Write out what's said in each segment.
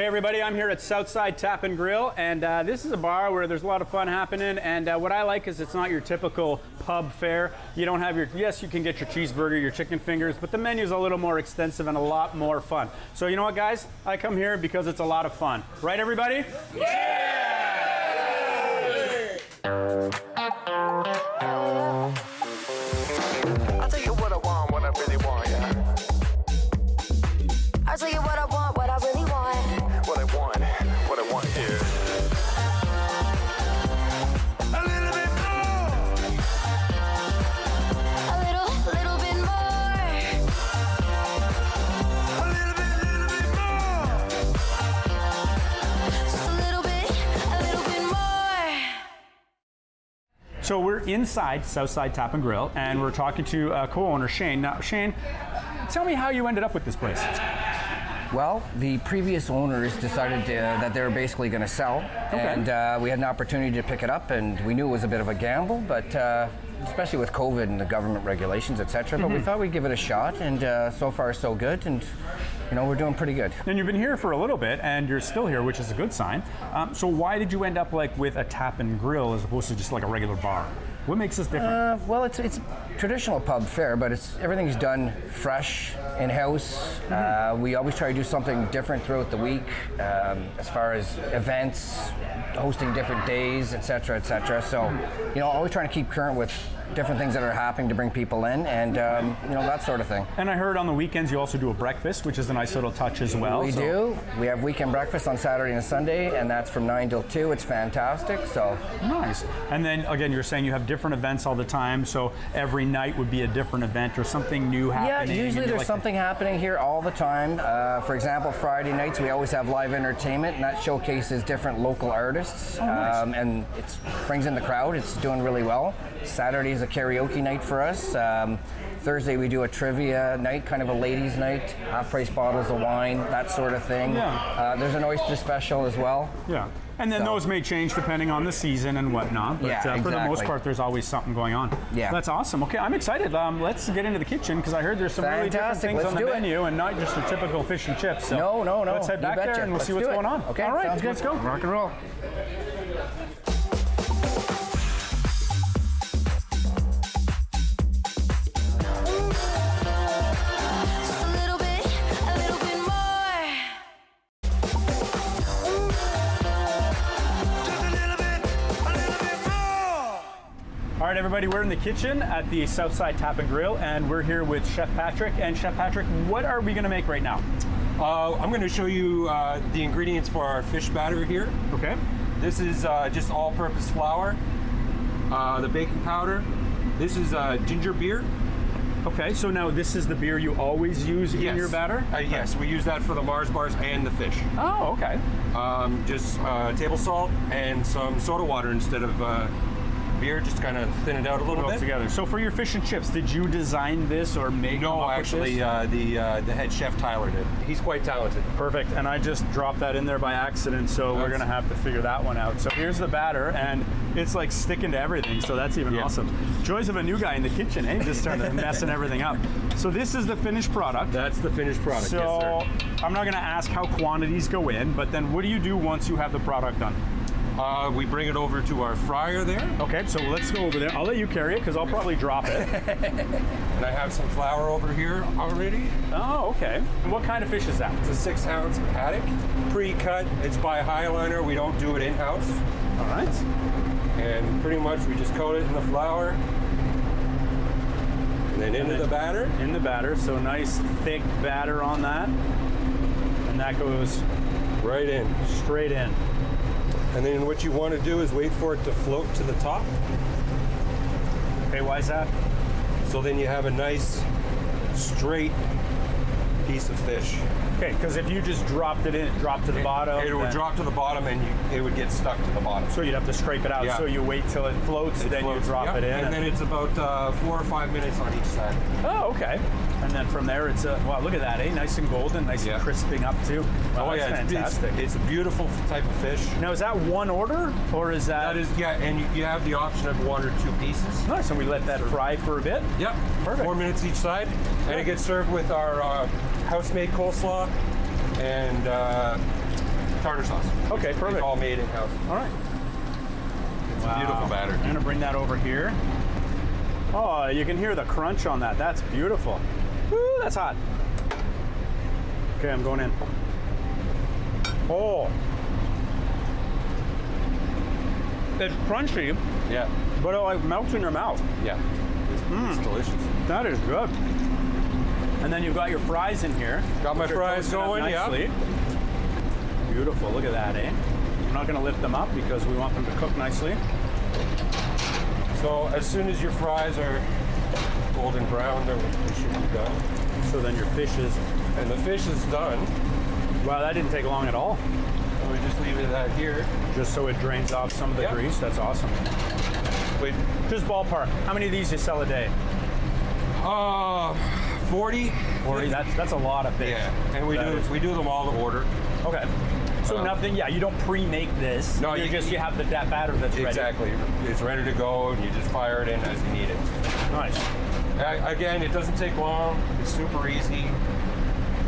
Hey everybody, I'm here at Southside Tap and Grill, and this is a bar where there's a lot of fun happening, and what I like is it's not your typical pub fare. You don't have yes, you can get your cheeseburger, your chicken fingers, but the menu's a little more extensive and a lot more fun. So you know what, guys? I come here because it's a lot of fun. Right, everybody? Yeah! I'll tell you what I want, what I really want, yeah. I'll tell you what I want, what I really want. What I want, yeah. A little bit more. A little bit more. A little bit more. Just a little bit more. So we're inside Southside Tap and Grill, and we're talking to co-owner Shane. Now, Shane, tell me how you ended up with this place. Well, the previous owners decided that they were basically going to sell, and we had an opportunity to pick it up, and we knew it was a bit of a gamble, but especially with COVID and the government regulations, etc. But we thought we'd give it a shot, and so far so good, and you know, we're doing pretty good. And you've been here for a little bit, and you're still here, which is a good sign. So why did you end up with a tap and grill as opposed to just like a regular bar? What makes this different? Well, it's traditional pub fare, but everything's done fresh, in-house. We always try to do something different throughout the week, as far as events, hosting different days, etc., etc. So, you know, always trying to keep current with different things that are happening to bring people in, and you know, that sort of thing. And I heard on the weekends you also do a breakfast, which is a nice little touch as well. We do. We have weekend breakfast on Saturday and Sunday, and that's from 9 till 2. It's fantastic. So nice. And then again, you're saying you have different events all the time, so every night would be a different event or something new happening. Yeah, usually there's something happening here all the time. For example, Friday nights we always have live entertainment, and that showcases different local artists. Oh, nice. And it brings in the crowd. It's doing really well. Saturday is a karaoke night for us. Thursday we do a trivia night, kind of a ladies' night, half-price bottles of wine, that sort of thing. Yeah. There's an oyster special as well. Yeah. And then those may change depending on the season and whatnot, but for the most part, there's always something going on. Yeah. That's awesome. Okay, I'm excited. Let's get into the kitchen, because I heard there's some really different things on the menu and not just your typical fish and chips. So no. Let's head back there and we'll see what's going on. Okay, all right, sounds good. Let's go. Rock and roll. All right, everybody, we're in the kitchen at the Southside Tap and Grill, and we're here with Chef Patrick. And Chef Patrick, what are we going to make right now? I'm going to show you the ingredients for our fish batter here. Okay. This is just all-purpose flour, the baking powder. This is ginger beer. Okay, so now this is the beer you always use in your batter? Yes, we use that for the Mars bars and the fish. Oh, okay. Just table salt and some soda water instead of beer, just kind of thin it out a little bit. Together. So for your fish and chips, did you design this or make? No, actually, the head chef Tyler did. He's quite talented. Perfect. And I just dropped that in there by accident, so we're gonna have to figure that one out. So here's the batter, and it's like sticking to everything. So that's even awesome. Joys of a new guy in the kitchen, eh? Just starting messing everything up. So this is the finished product. That's the finished product. So yes, sir. I'm not gonna ask how quantities go in, but then what do you do once you have the product done? We bring it over to our fryer there. Okay, so let's go over there. I'll let you carry it because I'll probably drop it. And I have some flour over here already. Oh, okay. And what kind of fish is that? It's a 6-ounce haddock, pre-cut. It's by Highliner. We don't do it in-house. All right. And pretty much we just coat it in the flour. And then into the batter. In the batter, so nice thick batter on that. And that goes right in. Straight in. And then what you want to do is wait for it to float to the top. Okay, why is that? So then you have a nice, straight piece of fish. Okay, because if you just dropped it in, dropped to the bottom. It would drop to the bottom and it would get stuck to the bottom. So you'd have to scrape it out. Yeah. So you wait till it floats, then you drop it in. And then it's about 4 or 5 minutes on each side. Oh, okay. And then from there, it's wow, look at that, eh? Nice and golden, nice and crisping up too. Wow, that's fantastic. It's a beautiful type of fish. Now, is that one order, or is that? That is, yeah, and you have the option of 1 or 2 pieces. Nice, and we let that fry for a bit? Yep, perfect. 4 minutes each side, and it gets served with our house-made coleslaw and tartar sauce. Okay, perfect. It's all made in-house. All right. It's a beautiful batter. I'm gonna bring that over here. Oh, you can hear the crunch on that. That's beautiful. Woo, that's hot. Okay, I'm going in. Oh. It's crunchy, Yeah. but it like melts in your mouth. Yeah. It's delicious. That is good. And then you've got your fries in here. Got my which are fries toasted up going, yeah. nicely. Beautiful, look at that, eh? I'm not gonna lift them up because we want them to cook nicely. So as soon as your fries are golden brown, they should be done. So then your fish is, And the fish is done. wow, that didn't take long at all. So we just leave it out here. Just so it drains off some of the Yeah. grease, that's awesome. Wait, Just ballpark, how many of these you sell a day? 40. 40, that's a lot of fish. Yeah, and we do them all to order. Okay. So nothing, yeah, you don't pre-make this. No, you have that batter that's ready. Exactly. It's ready to go, and you just fire it in as you need it. Nice. Again, it doesn't take long. It's super easy.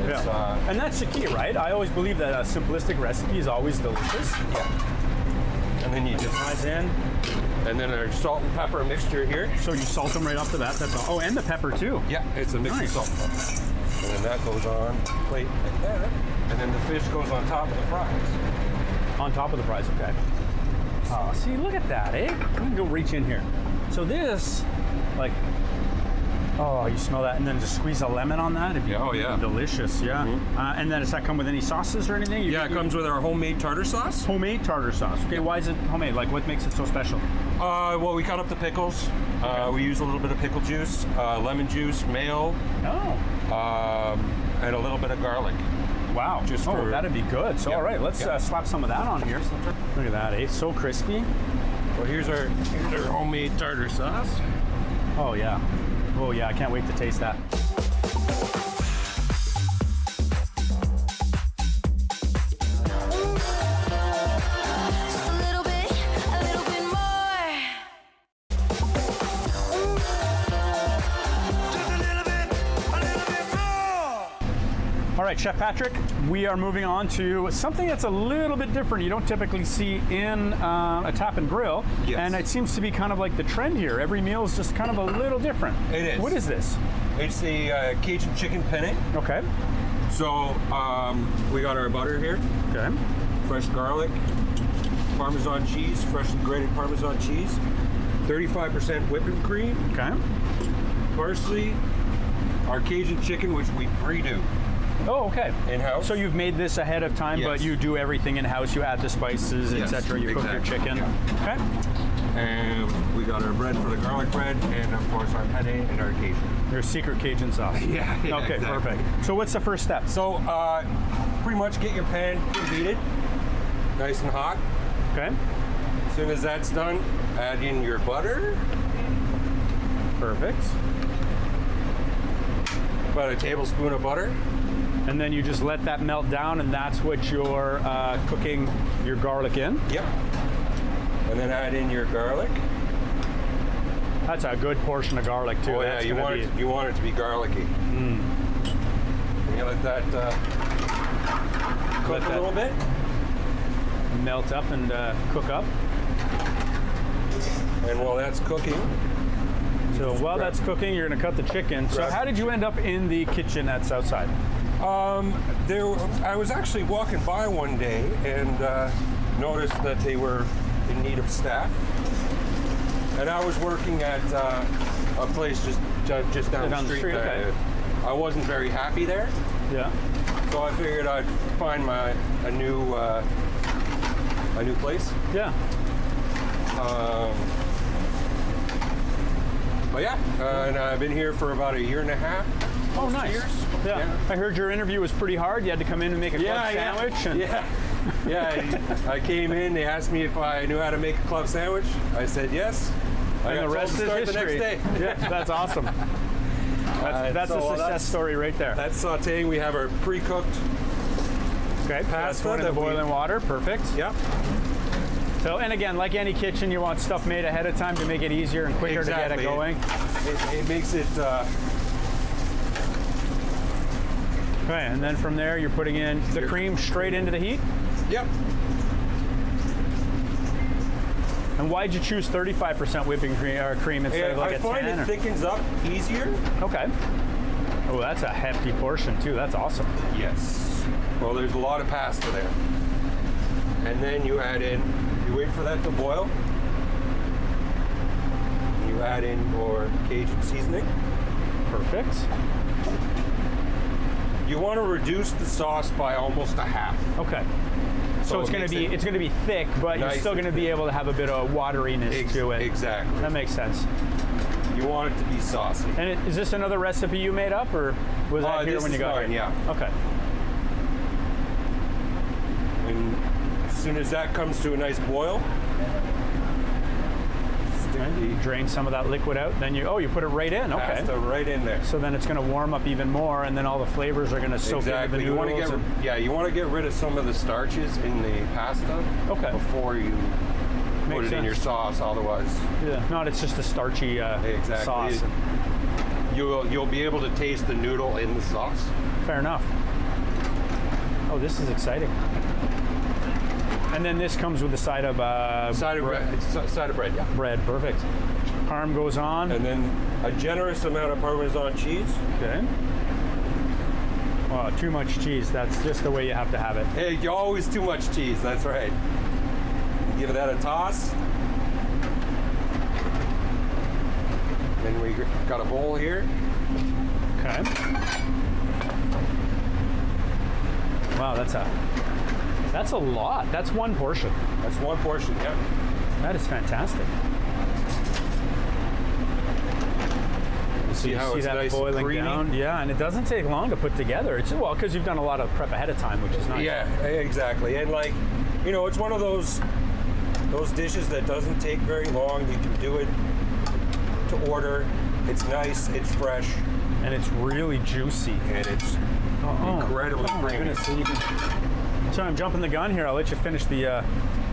It's, Yeah. And that's the key, right? I always believe that a simplistic recipe is always delicious. yeah. And then you just Fries in. and then our salt and pepper mixture here. So you salt them right off the bat. That's all. Oh, and the pepper too. Yeah, it's a mix Nice. of salt and pepper. And then that goes on the plate like that. And then the fish goes on top of the fries. On top of the fries, okay. Oh, see, look at that, eh? We can go reach in here. So this, like, oh, you smell that, and then just squeeze a lemon on that. It'd be Yeah, oh, yeah. delicious, yeah. And then does that come with any sauces or anything? Yeah, it comes with our homemade tartar sauce. Homemade tartar sauce. Okay, why is it homemade? Like, what makes it so special? Well, we cut up the pickles. We use a little bit of pickle juice, lemon juice, mayo, Oh, and a little bit of garlic. wow. Just oh, for- that'd be good. So, Yeah. all right, let's Yeah. slap some of that on here. Look at that, eh? So crispy. Well, here's our homemade tartar sauce. Oh, yeah. Oh, yeah, I can't wait to taste that. Just a little bit more. All right, Chef Patrick, we are moving on to something that's a little bit different. You don't typically see in a tap and grill. Yes. And it seems to be kind of like the trend here. Every meal is just kind of a little different. It is. What is this? It's the Cajun chicken penne. Okay. So we got our butter here, Okay. fresh garlic, Parmesan cheese, freshly grated Parmesan cheese, 35% whipping cream, Okay. parsley, our Cajun chicken, which we pre-do Oh, okay. in-house. So you've made this ahead of time, but Yes. you do everything in-house. You add the spices, Yes, etc. You cook your exactly. chicken. Yeah. Okay. And we got our bread for the garlic bread, and of course our penne and our Cajun. Your secret Cajun sauce. Yeah, Okay, exactly. perfect. So what's the first step? So pretty much get your pan preheated, nice and hot. Okay. As soon as that's done, add in your butter, Perfect. about a tablespoon of butter. And then you just let that melt down, and that's what you're cooking your garlic in. Yep. And then add in your garlic. That's a good portion of garlic too. Oh yeah, That's you gonna want it to be garlicky. And you let that cook Let a that- little bit. melt up and cook up. And while that's cooking, So while grab- that's cooking, you're gonna cut the chicken. So grab- how did you end up in the kitchen at Southside? I was actually walking by one day and noticed that they were in need of staff. And I was working at a place just down the street. okay. I wasn't very happy there, Yeah. so I figured I'd find a new place. Yeah. But yeah, and I've been here for about a year and a half. Oh, nice. Years. Yeah. Yeah. I heard your interview was pretty hard. You had to come in and make a club sandwich. And Yeah. I came in. They asked me if I knew how to make a club sandwich. I said yes. I And got the told rest to is start history. the next day. Yeah, that's awesome. That's so a success that's- story right there. That's sauteing. We have our pre-cooked. Okay, pasta that's going in that the we- boiling water. Perfect. Yeah. So, and again, like any kitchen, you want stuff made ahead of time to make it easier and quicker to get it Exactly. going. It makes it. Okay, and then from there, you're putting in the cream straight into the heat. Yep. And why'd you choose 35% whipping cream instead of like I a find 10? it thickens up easier. Okay. Oh, that's a hefty portion too. That's awesome. Yes. Well, there's a lot of pasta there. And then you add in, you wait for that to boil. You add in your Cajun seasoning. Perfect. You want to reduce the sauce by almost a half. Okay. So it's going to be thick, but you're still going to be able to have a bit of wateriness to it. Exactly. That makes sense. You want it to be saucy. And is this another recipe you made up, or was that here when you got mine, here? Yeah. Okay. And as soon as that comes to a nice boil, You drain some of that liquid out, then you put it right in. Okay. pasta right in there. So then it's going to warm up even more, and then all the flavors are going to soak into the You want noodles. to get you want to get rid of some of the starches in the pasta before you put it in your sauce. Otherwise, Yeah. No, it's just a starchy sauce. You'll be able to taste the noodle in the sauce. Fair enough. Oh, this is exciting. And then this comes with a side of Side of bread, yeah. bread. Perfect. Parm goes on. And then a generous amount of Parmesan cheese. Okay. Wow, too much cheese. That's just the way you have to have it. Hey, you're always too much cheese. That's right. Give that a toss. Then we got a bowl here. Okay. Wow, that's a lot. That's one portion. That's one portion, yeah. That is fantastic. See how it's that nice boiling and creamy? down. Yeah, and it doesn't take long to put together. It's because you've done a lot of prep ahead of time, which is nice. Yeah, exactly. And like, it's one of those dishes that doesn't take very long. You can do it to order. It's nice, it's fresh, And it's really juicy. and it's incredibly Oh my creamy. goodness. So I'm jumping the gun here. I'll let you finish the. And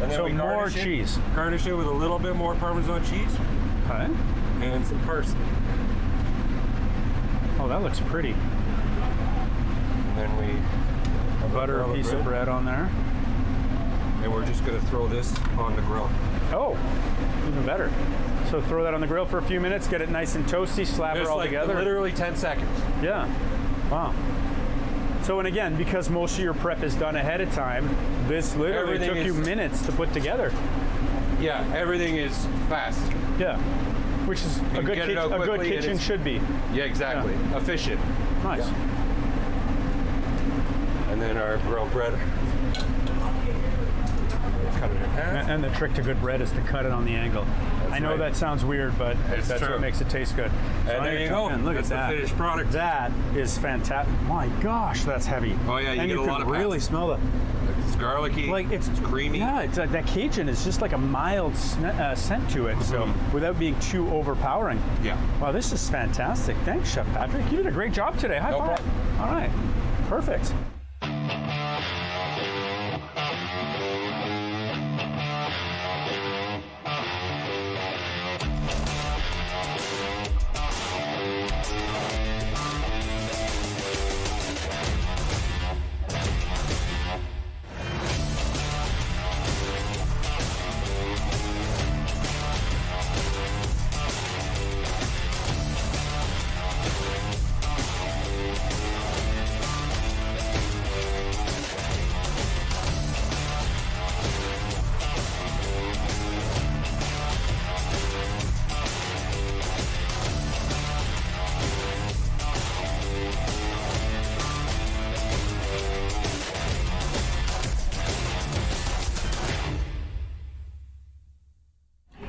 then So we more garnish it- cheese. Garnish it with a little bit more Parmesan cheese Okay. and some parsley. Oh, that looks pretty. And then we Butter, a garlic piece of bread on there. and we're just gonna throw this on the grill. Oh, even better. So throw that on the grill for a few minutes, get it nice and toasty, slap It's her all like together. literally 10 seconds. Yeah. Wow. So, and again, because most of your prep is done ahead of time, this literally Everything took you is- minutes to put together. Yeah, everything is fast. Yeah. Which is a can good, get it out a good quickly and kitchen it's- should be. Yeah, exactly. Efficient. Nice. And then our grilled bread. Cut it in half. And the trick to good bread is to cut it on the angle. That's I know right. that sounds weird, but It's that's true. what makes it taste good. So And I'm there gonna you jump go. in. Look That's at that. the finished product. That is fantastic. My gosh, that's heavy. Oh, yeah, you and get you a can lot of really pasta. smell it. It's garlicky. Like it's creamy. Yeah, it's that Cajun is just like a mild scent to it, so without being too overpowering. Yeah. Wow, this is fantastic. Thanks, Chef Patrick. You did a great job today. High No five. problem. All right, perfect.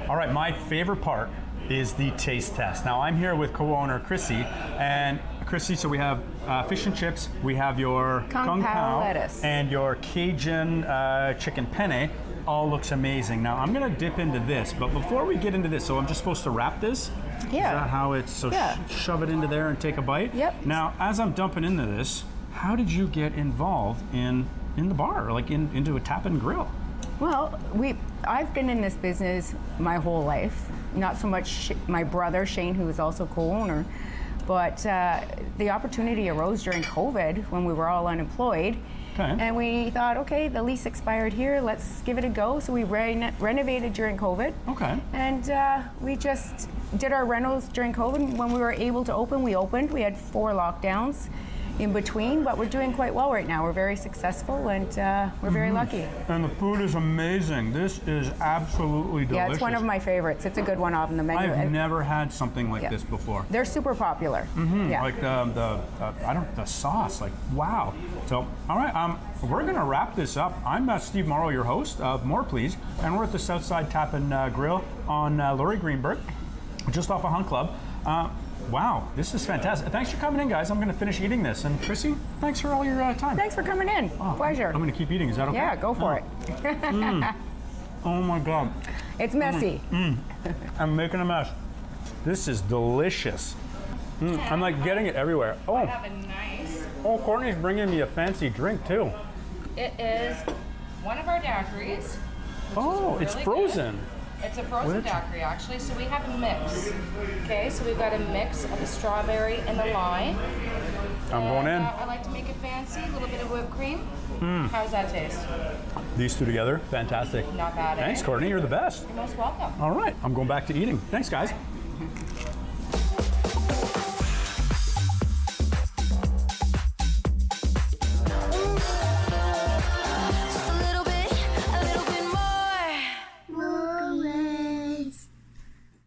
All right, my favorite part is the taste test. Now I'm here with co-owner Chrissy, and Chrissy, so we have fish and chips, we have your Kung Pao lettuce. and your Cajun chicken penne. All looks amazing. Now I'm gonna dip into this, but before we get into this, so I'm just supposed to wrap this? Yeah. Is that how it's, so Yeah. shove it into there and take a bite? Yep. Now, as I'm dumping into this, how did you get involved in the bar, like into a tap and grill? Well, I've been in this business my whole life. Not so much my brother Shane, who is also co-owner, but the opportunity arose during COVID when we were all unemployed, Okay. And we thought, okay, the lease expired here. Let's give it a go. So we renovated during COVID. Okay. And we just did our rentals during COVID. When we were able to open, we opened. We had 4 lockdowns in between, but we're doing quite well right now. We're very successful, and we're very lucky. And the food is amazing. This is absolutely delicious. Yeah, it's one of my favorites. It's a good one off in the menu. I've never had something like this before. They're super popular. Yeah. Like the sauce, like wow. So, all right, we're gonna wrap this up. I'm Steve Morrow, your host of More Please, and we're at the Southside Tap and Grill on Laurie Greenberg, just off of Hunt Club. Wow, this is fantastic. Thanks for coming in, guys. I'm going to finish eating this. And Chrissy, thanks for all your time. Thanks for coming in. Pleasure. I'm going to keep eating. Is that okay? Yeah, go for it. Oh my God. It's messy. I'm making a mess. This is delicious. I'm like getting it everywhere. Oh. I have a nice. Oh, Courtney's bringing me a fancy drink too. It is one of our daiquiris. Oh, it's really frozen. good. It's a frozen daiquiri, actually. So we have a mix. Okay, so we've got a mix of the strawberry and the lime. I'm going in. I like to make it fancy, a little bit of whipped cream. How's that taste? These two together, fantastic. Not bad, eh? Thanks, Courtney. You're the best. You're most welcome. All right, I'm going back to eating. Thanks, guys.